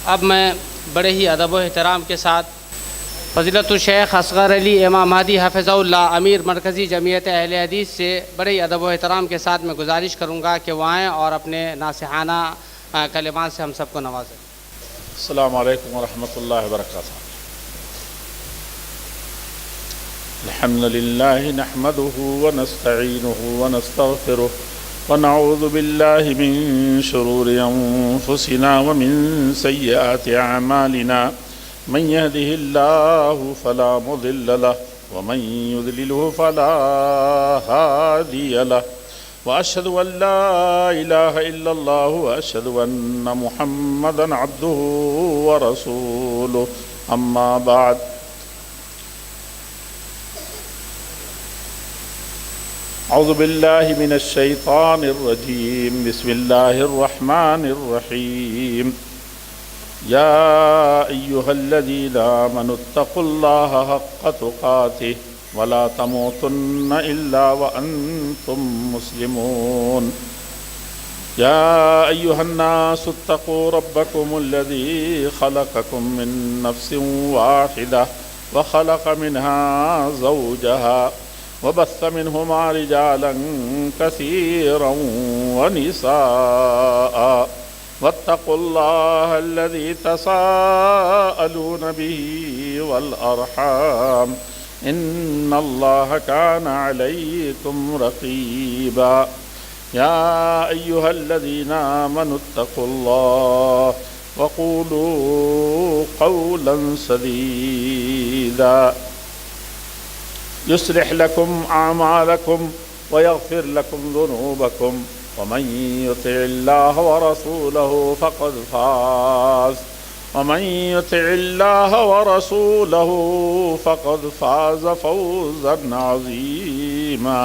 اب میں بڑے ہی ادب و احترام کے ساتھ فضیلت الشیخ اصغر علی امام مہدی حفظہ اللہ امیر مرکزی جمعیت اہل حدیث سے بڑے ہی ادب و احترام کے ساتھ میں گزارش کروں گا کہ وہ آئیں اور اپنے ناصحانہ کلمات سے ہم سب کو نوازیں۔ السلام علیکم ورحمۃ اللہ وبرکاتہ۔ الحمد للہ نحمده ونستعینه ونستغفره ونعوذ باللہ من شرور انفسنا ومن سیئات اعمالنا من يهده الله فلا مضل له ومن يضلله فلا هادي له وأشهد أن لا إله إلا الله وأشهد أن محمدا عبده ورسوله أما بعد أعوذ بالله من الشيطان الرجيم بسم الله الرحمن الرحيم يا أيها الذين آمنوا اتقوا الله حق تقاته ولا تموتن إلا وأنتم مسلمون يا أيها الناس اتقوا ربكم الذي خلقكم من نفس واحدة وخلق منها زوجها وبث منهما رجالا كثيرا ونساء واتقوا الله الذي تساءلون به والأرحام إن الله كان عليكم رقيبا يا أيها الذين آمنوا اتقوا الله وقولوا قولا سديدا يصلح لكم أعمالكم ويغفر لكم ذنوبكم ومن يطع الله ورسوله فقد فاز فوزا عظيما۔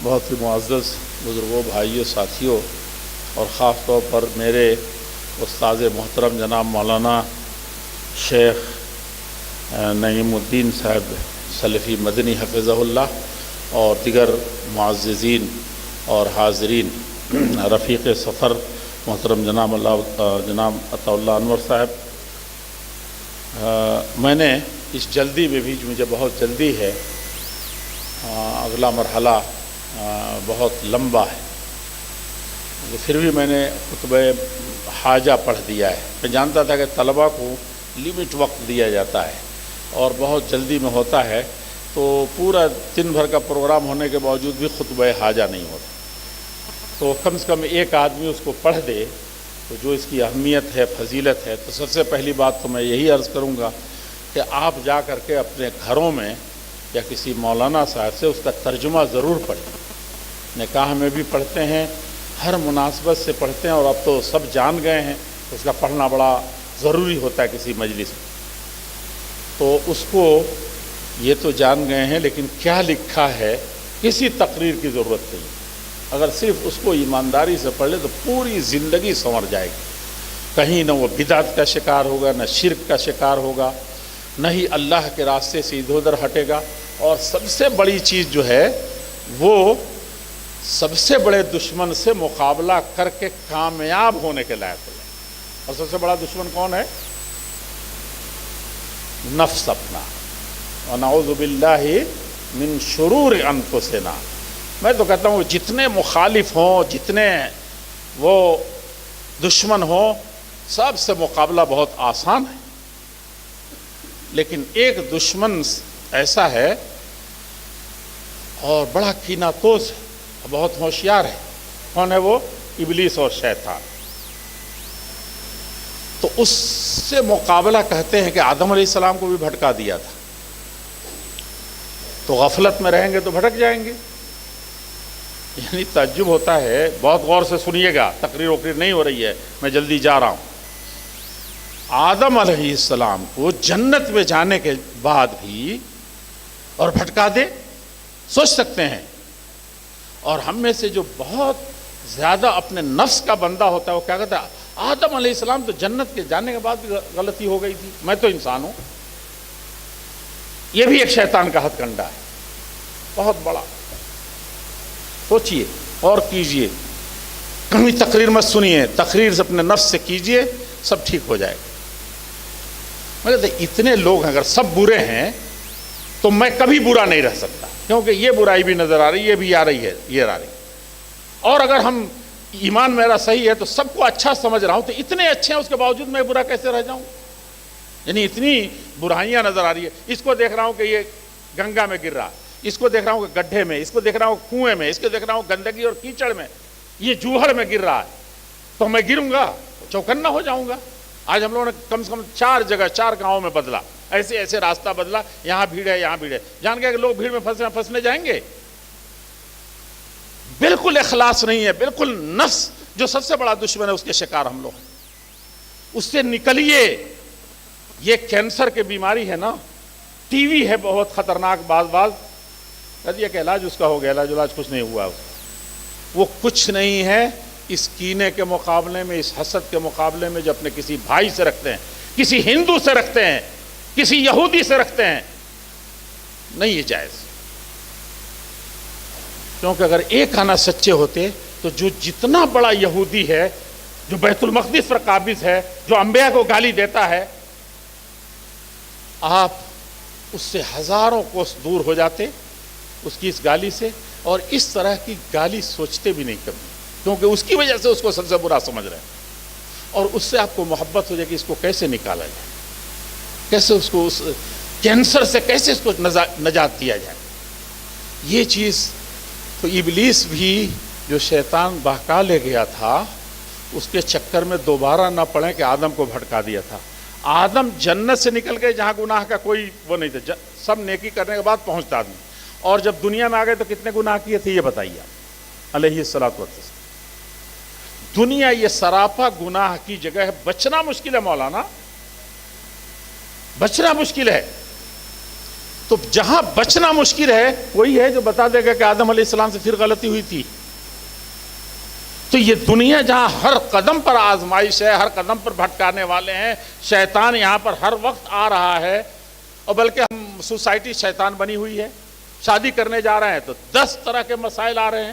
بہت ہی معزز بزرگوں، بھائیوں، ساتھیوں، اور خاص طور پر میرے استاد محترم جناب مولانا شیخ نعیم الدین صاحب سلفی مدنی حفظہ اللہ، اور دیگر معززین اور حاضرین، رفیق سفر محترم جناب عطا اللہ انور صاحب، میں نے اس جلدی میں بھی، مجھے بہت جلدی ہے، اگلا مرحلہ بہت لمبا ہے، پھر بھی میں نے خطبہ حاجہ پڑھ دیا ہے۔ میں جانتا تھا کہ طلباء کو لمٹ وقت دیا جاتا ہے اور بہت جلدی میں ہوتا ہے، تو پورا دن بھر کا پروگرام ہونے کے باوجود بھی خطبہ حاجہ نہیں ہوتا، تو کم سے کم ایک آدمی اس کو پڑھ دے تو جو اس کی اہمیت ہے، فضیلت ہے۔ تو سب سے پہلی بات تو میں یہی عرض کروں گا کہ آپ جا کر کے اپنے گھروں میں یا کسی مولانا صاحب سے اس کا ترجمہ ضرور پڑھیں۔ نکاح میں بھی پڑھتے ہیں، ہر مناسبت سے پڑھتے ہیں، اور اب تو سب جان گئے ہیں، اس کا پڑھنا بڑا ضروری ہوتا ہے کسی مجلس میں۔ تو اس کو یہ تو جان گئے ہیں، لیکن کیا لکھا ہے کسی تقریر کی ضرورت نہیں۔ اگر صرف اس کو ایمانداری سے پڑھ لے تو پوری زندگی سنور جائے گی، کہیں نہ وہ بدعت کا شکار ہوگا، نہ شرک کا شکار ہوگا، نہ ہی اللہ کے راستے سے ادھر ادھر ہٹے گا، اور سب سے بڑی چیز جو ہے وہ سب سے بڑے دشمن سے مقابلہ کر کے کامیاب ہونے کے لائق ہے۔ اور سب سے بڑا دشمن کون ہے؟ نفس اپنا۔ ونعوذ باللہ من شرور انفسنا۔ میں تو کہتا ہوں جتنے مخالف ہوں، جتنے وہ دشمن ہوں، سب سے مقابلہ بہت آسان ہے، لیکن ایک دشمن ایسا ہے اور بڑا کینہ توز ہے، بہت ہوشیار ہے۔ کون ہے وہ؟ ابلیس اور شیطان۔ تو اس سے مقابلہ کہتے ہیں کہ آدم علیہ السلام کو بھی بھٹکا دیا تھا، تو غفلت میں رہیں گے تو بھٹک جائیں گے۔ یعنی تعجب ہوتا ہے، بہت غور سے سنیے گا، تقریر وقریر نہیں ہو رہی ہے، میں جلدی جا رہا ہوں۔ آدم علیہ السلام کو جنت میں جانے کے بعد بھی اور بھٹکا دے، سوچ سکتے ہیں۔ اور ہم میں سے جو بہت زیادہ اپنے نفس کا بندہ ہوتا ہے وہ کیا کہتا ہے، آدم علیہ السلام تو جنت کے جانے کے بعد بھی غلطی ہو گئی تھی، میں تو انسان ہوں۔ یہ بھی ایک شیطان کا ہتھ کنڈا ہے بہت بڑا۔ سوچئے اور کیجئے کہیں تقریر مت سنیے، تقریر سے اپنے نفس سے کیجئے، سب ٹھیک ہو جائے گا۔ میں کہتا اتنے لوگ اگر سب برے ہیں تو میں کبھی برا نہیں رہ سکتا، کیونکہ یہ برائی بھی نظر آ رہی ہے، یہ بھی آ رہی ہے، یہ آ رہی ہے۔ اور اگر ہم ایمان میرا صحیح ہے تو سب کو اچھا سمجھ رہا ہوں، تو اتنے اچھے ہیں اس کے باوجود میں برا کیسے رہ جاؤں؟ یعنی اتنی برائیاں نظر آ رہی ہے۔ اس کو دیکھ رہا ہوں کہ یہ گنگا میں گر رہا، اس کو دیکھ رہا ہوں کہ گڈھے میں، اس کو دیکھ رہا ہوں کنویں میں، اس کو دیکھ رہا ہوں گندگی اور کیچڑ میں، یہ جوہر میں گر رہا ہے، تو میں گروں گا، چوکنا ہو جاؤں گا۔ آج ہم لوگوں نے کم سے کم 4 جگہ 4 گاؤں میں بدلا، ایسے ایسے راستہ بدلا، یہاں بھیڑ ہے یہاں بھیڑ ہے، جان گئے کہ لوگ بھیڑ میں پھنسنے جائیں گے؟ بالکل اخلاص نہیں ہے، بالکل نفس جو سب سے بڑا دشمن ہے اس کے شکار ہم لوگ ہیں۔ اس سے نکلیے۔ یہ کینسر کی بیماری ہے نا، ٹی وی ہے بہت خطرناک، بعض کہہ کہ علاج اس کا ہو گیا، علاج کچھ نہیں ہوا اس کا، وہ کچھ نہیں ہے اس کینے کے مقابلے میں، اس حسد کے مقابلے میں جو اپنے کسی بھائی سے رکھتے ہیں، کسی ہندو سے رکھتے ہیں، کسی یہودی سے رکھتے ہیں، نہیں یہ جائز۔ کیونکہ اگر ایک آنا سچے ہوتے تو جو جتنا بڑا یہودی ہے، جو بیت المقدس پر قابض ہے، جو انبیاء کو گالی دیتا ہے، آپ اس سے ہزاروں کوس دور ہو جاتے اس کی اس گالی سے، اور اس طرح کی گالی سوچتے بھی نہیں کبھی، کیونکہ اس کی وجہ سے اس کو سب سے برا سمجھ رہے ہیں، اور اس سے آپ کو محبت ہو جائے کہ اس کو کیسے نکالا جائے، کیسے اس کو اس کینسر سے کیسے اس کو نجات دیا جائے۔ یہ چیز تو ابلیس بھی جو شیطان بہکا لے گیا تھا، اس کے چکر میں دوبارہ نہ پڑے کہ آدم کو بھٹکا دیا تھا۔ آدم جنت سے نکل گئے جہاں گناہ کا کوئی وہ نہیں تھا، سب نیکی کرنے کے بعد پہنچتا آدمی، اور جب دنیا میں آ گئے تو کتنے گناہ کیے تھے یہ بتائیے آپ، علیہ الصلوۃ والسلام۔ دنیا یہ سراپا گناہ کی جگہ ہے، بچنا مشکل ہے مولانا، بچنا مشکل ہے۔ تو جہاں بچنا مشکل ہے، کوئی ہے جو بتا دے گا کہ آدم علیہ السلام سے پھر غلطی ہوئی تھی؟ تو یہ دنیا جہاں ہر قدم پر آزمائش ہے، ہر قدم پر بھٹکانے والے ہیں، شیطان یہاں پر ہر وقت آ رہا ہے، اور بلکہ ہم سوسائٹی شیطان بنی ہوئی ہے۔ شادی کرنے جا رہے ہیں تو 10 طرح کے مسائل آ رہے ہیں،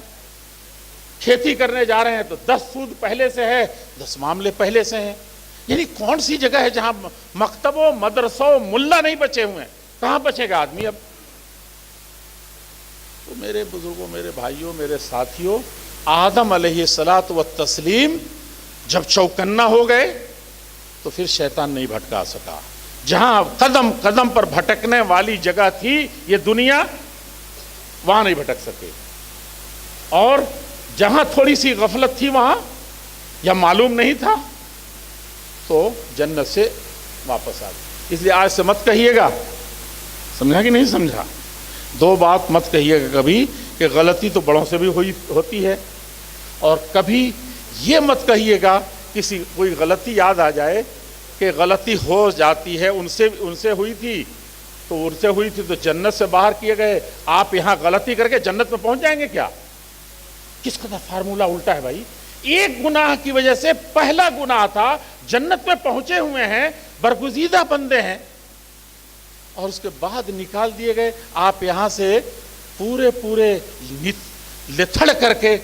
کھیتی کرنے جا رہے ہیں تو 10 سود پہلے سے ہے، 10 معاملے پہلے سے ہیں۔ یعنی کون سی جگہ ہے جہاں مکتبوں، مدرسوں، ملا نہیں بچے ہوئے ہیں؟ کہاں بچے گا آدمی اب؟ تو میرے بزرگوں، میرے بھائیوں، میرے ساتھیوں، آدم علیہ الصلاۃ والتسلیم جب چوکنا ہو گئے تو پھر شیطان نہیں بھٹکا سکا۔ جہاں قدم قدم پر بھٹکنے والی جگہ تھی یہ دنیا، وہاں نہیں بھٹک سکے، اور جہاں تھوڑی سی غفلت تھی وہاں یا معلوم نہیں تھا تو جنت سے واپس آ گئے۔ اس لیے آج سے مت کہیے گا، سمجھا کہ نہیں سمجھا؟ 2 بات مت کہیے گا کبھی کہ غلطی تو بڑوں سے بھی ہوتی ہے، اور کبھی یہ مت کہیے گا کسی کوئی غلطی یاد آ جائے کہ غلطی ہو جاتی ہے، ان سے ہوئی تھی تو ان سے ہوئی تھی تو جنت سے باہر کیے گئے، آپ یہاں غلطی کر کے جنت میں پہنچ جائیں گے کیا؟ کس قدر فارمولہ الٹا ہے بھائی۔ ایک گناہ کی وجہ سے، پہلا گناہ تھا، جنت میں پہنچے ہوئے ہیں، برگزیدہ بندے ہیں، اور اس کے بعد نکال دیے گئے۔ آپ یہاں سے پورے لتھڑ کر کے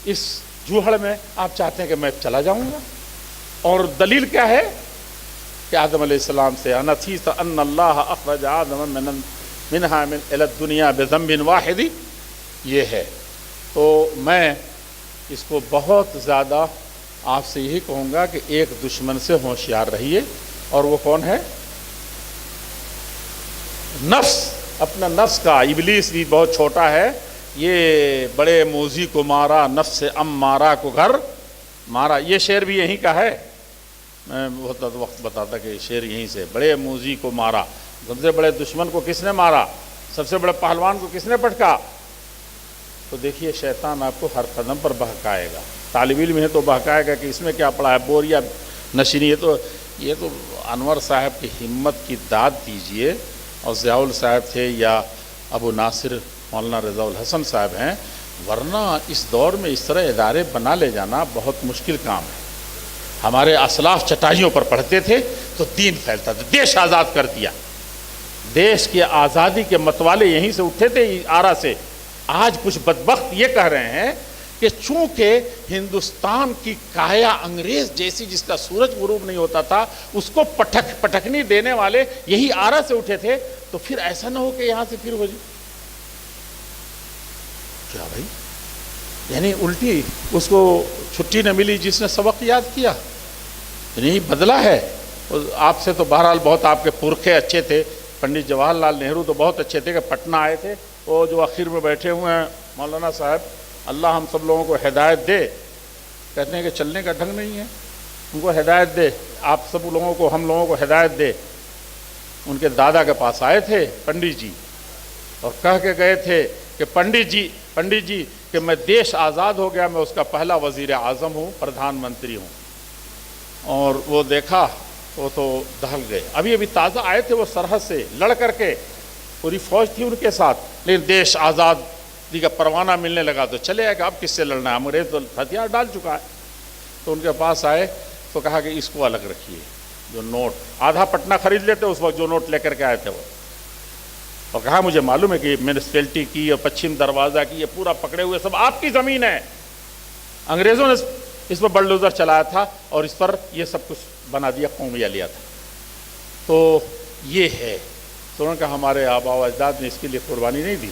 اس جوہڑ میں آپ چاہتے ہیں کہ میں چلا جاؤں گا، اور دلیل کیا ہے کہ آدم علیہ السلام سے انتھیس ان اللہ اخرج آدم منہا من الی الدنیا بذنب واحد، یہ ہے۔ تو میں اس کو بہت زیادہ آپ سے یہی کہوں گا کہ ایک دشمن سے ہوشیار رہیے، اور وہ کون ہے؟ نفس، اپنا نفس کا۔ ابلیس بھی بہت چھوٹا ہے، یہ بڑے موذی کو مارا، نفس امارہ کو گھر مارا، یہ شعر بھی یہیں کا ہے۔ میں بہت وقت بتاتا کہ شعر یہیں سے، بڑے موذی کو مارا، سب سے بڑے دشمن کو کس نے مارا؟ سب سے بڑے پہلوان کو کس نے پٹکا؟ تو دیکھیے شیطان آپ کو ہر قدم پر بہکائے گا۔ طالب علم ہے تو بہکائے گا کہ اس میں کیا پڑا ہے، بوریا نشینی۔ یہ تو انور صاحب کی ہمت کی داد دیجئے، اور ضیاء صاحب تھے یا ابو ناصر مولانا رضا الحسن صاحب ہیں، ورنہ اس دور میں اس طرح ادارے بنا لے جانا بہت مشکل کام ہے۔ ہمارے اسلاف چٹائیوں پر پڑھتے تھے تو دین پھیلتا تھا، دیش آزاد کر دیا، دیش کی آزادی کے متوالے یہیں سے اٹھے تھے، آرا سے۔ آج کچھ بدبخت یہ کہہ رہے ہیں کہ چونکہ ہندوستان کی کایا انگریز جیسی، جس کا سورج غروب نہیں ہوتا تھا، اس کو پٹکنی دینے والے یہی آرا سے اٹھے تھے، تو پھر ایسا نہ ہو کہ یہاں سے پھر ہو جائے کیا بھائی؟ یعنی الٹی اس کو چھٹی نہ ملی جس نے سبق یاد کیا، یعنی بدلا ہے۔ آپ سے تو بہرحال بہت آپ کے پرکھے اچھے تھے، پنڈت جواہر لال نہرو تو بہت اچھے تھے کہ پٹنہ آئے تھے، وہ جو آخر میں بیٹھے ہوئے ہیں مولانا صاحب، اللہ ہم سب لوگوں کو ہدایت دے، کہتے ہیں کہ چلنے کا ڈھنگ نہیں ہے، ان کو ہدایت دے، آپ سب لوگوں کو، ہم لوگوں کو ہدایت دے۔ ان کے دادا کے پاس آئے تھے پنڈت جی اور کہہ کے گئے تھے کہ پنڈت جی کہ میں دیش آزاد ہو گیا، میں اس کا پہلا وزیر اعظم ہوں، پردھان منتری ہوں۔ اور وہ دیکھا وہ تو دہل گئے، ابھی تازہ آئے تھے وہ سرحد سے لڑ کر کے، پوری فوج تھی ان کے ساتھ، لیکن دیش آزادی کا پروانہ ملنے لگا تو چلے آئے کہ اب کس سے لڑنا ہے، انگریز تو ہتھیار ڈال چکا ہے۔ تو ان کے پاس آئے تو کہا کہ اس کو الگ رکھیے، جو نوٹ آدھا پٹنہ خرید لیتے اس وقت جو نوٹ لے کر کے آئے تھے وہ، اور کہا مجھے معلوم ہے کہ میونسپلٹی کی اور پچھم دروازہ کی یہ پورا پکڑے ہوئے سب آپ کی زمین ہے، انگریزوں نے اس پر بلڈوزر چلایا تھا اور اس پر یہ سب کچھ بنا دیا، قومیہ لیا تھا۔ تو یہ ہے، تو انہوں نے کہا ہمارے آباء و اجداد نے اس کے لیے قربانی نہیں دی۔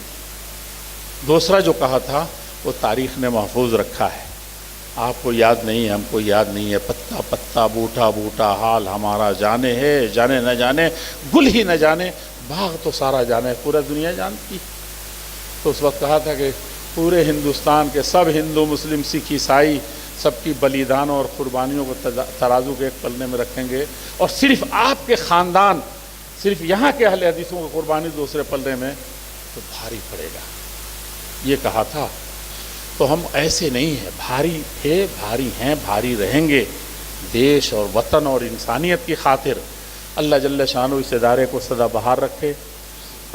دوسرا جو کہا تھا وہ تاریخ نے محفوظ رکھا ہے، آپ کو یاد نہیں ہے، ہم کو یاد نہیں ہے، پتا پتا بوٹا بوٹا حال ہمارا جانے ہے، جانے نہ جانے گل ہی نہ جانے باغ تو سارا جانے، پورا دنیا جانتی۔ تو اس وقت کہا تھا کہ پورے ہندوستان کے سب ہندو مسلم سکھ عیسائی سب کی بلیدانوں اور قربانیوں کو ترازو کے ایک پلنے میں رکھیں گے، اور صرف آپ کے خاندان، صرف یہاں کے اہل حدیثوں کو قربانی دوسرے پلنے میں تو بھاری پڑے گا، یہ کہا تھا۔ تو ہم ایسے نہیں ہیں، بھاری تھے، بھاری ہیں، بھاری رہیں گے، دیش اور وطن اور انسانیت کی خاطر۔ اللہ جل شانہ اس ادارے کو سدا بہار رکھے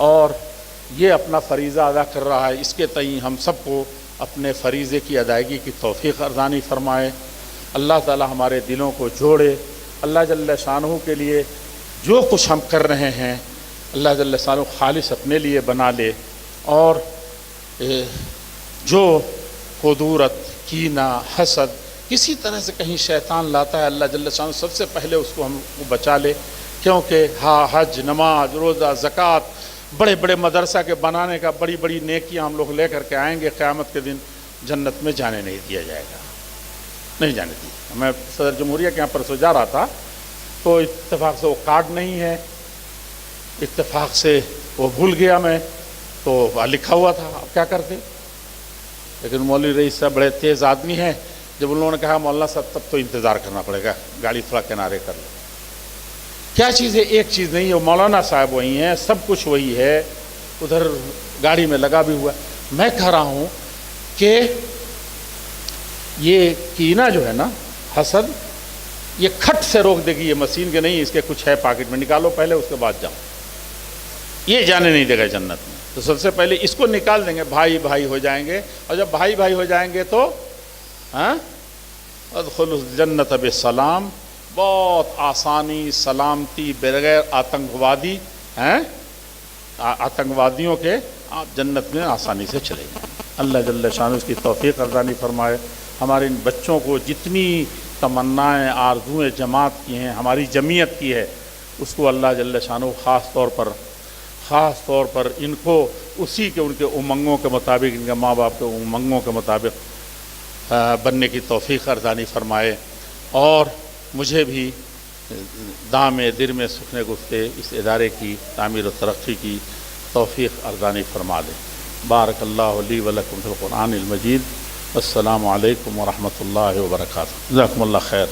اور یہ اپنا فریضہ ادا کر رہا ہے، اس کے تئیں ہم سب کو اپنے فریضے کی ادائیگی کی توفیق ارزانی فرمائے۔ اللہ تعالی ہمارے دلوں کو جوڑے، اللہ جل شانہ کے لیے جو کچھ ہم کر رہے ہیں اللہ جل شانہ خالص اپنے لیے بنا لے، اور جو قدورت، کینہ، حسد کسی طرح سے کہیں شیطان لاتا ہے، اللہ جل شانہ سب سے پہلے اس کو ہم بچا لے، کیونکہ حج، نماز، روزہ، زکوٰۃ، بڑے بڑے مدرسہ کے بنانے کا، بڑی بڑی نیکیاں ہم لوگ لے کر کے آئیں گے، قیامت کے دن جنت میں جانے نہیں دیا جائے گا، نہیں جانے دیا۔ میں صدر جمہوریہ کے یہاں پرسوں جا رہا تھا تو اتفاق سے وہ کارڈ نہیں ہے، اتفاق سے وہ بھول گیا میں، تو لکھا ہوا تھا، اب کیا کرتے؟ لیکن مولوی رئیس صاحب بڑے تیز آدمی ہیں، جب انہوں نے کہا مولانا صاحب تب تو انتظار کرنا پڑے گا، گاڑی تھوڑا کنارے کر لو۔ کیا چیز ہے؟ ایک چیز نہیں ہے، وہ مولانا صاحب وہی ہیں، سب کچھ وہی ہے، ادھر گاڑی میں لگا بھی ہوا ہے۔ میں کہہ رہا ہوں کہ یہ کینہ جو ہے نا، حسد، یہ کھٹ سے روک دے گی یہ مشین کے، نہیں اس کے کچھ ہے پاکٹ میں، نکالو پہلے اس کے بعد جاؤ، یہ جانے نہیں دے گا جنت میں۔ تو سب سے پہلے اس کو نکال دیں گے، بھائی بھائی ہو جائیں گے، اور جب بھائی بھائی ہو جائیں گے تو ادخلوا الجنت بسلام، بہت آسانی، سلامتی، بغیر آتنکوادیوں کے آپ جنت میں آسانی سے چلے جائیں۔ اللہ جل شانہ اس کی توفیق ارزانی فرمائے۔ ہمارے ان بچوں کو جتنی تمنائیں، آرزوئیں جماعت کی ہیں، ہماری جمعیت کی ہے، اس کو اللہ جل شانہ خاص طور پر ان کو اسی کے، ان کے امنگوں کے مطابق، ان کے ماں باپ کے امنگوں کے مطابق بننے کی توفیق ارزانی فرمائے، اور مجھے بھی دام در میں سکھنے گفتے اس ادارے کی تعمیر و ترقی کی توفیق ارزانی فرما دے۔ بارک اللہ لی و لکم فی القرآن المجید۔ السلام علیکم ورحمۃ اللہ وبرکاتہ۔ جزاکم اللہ خیر۔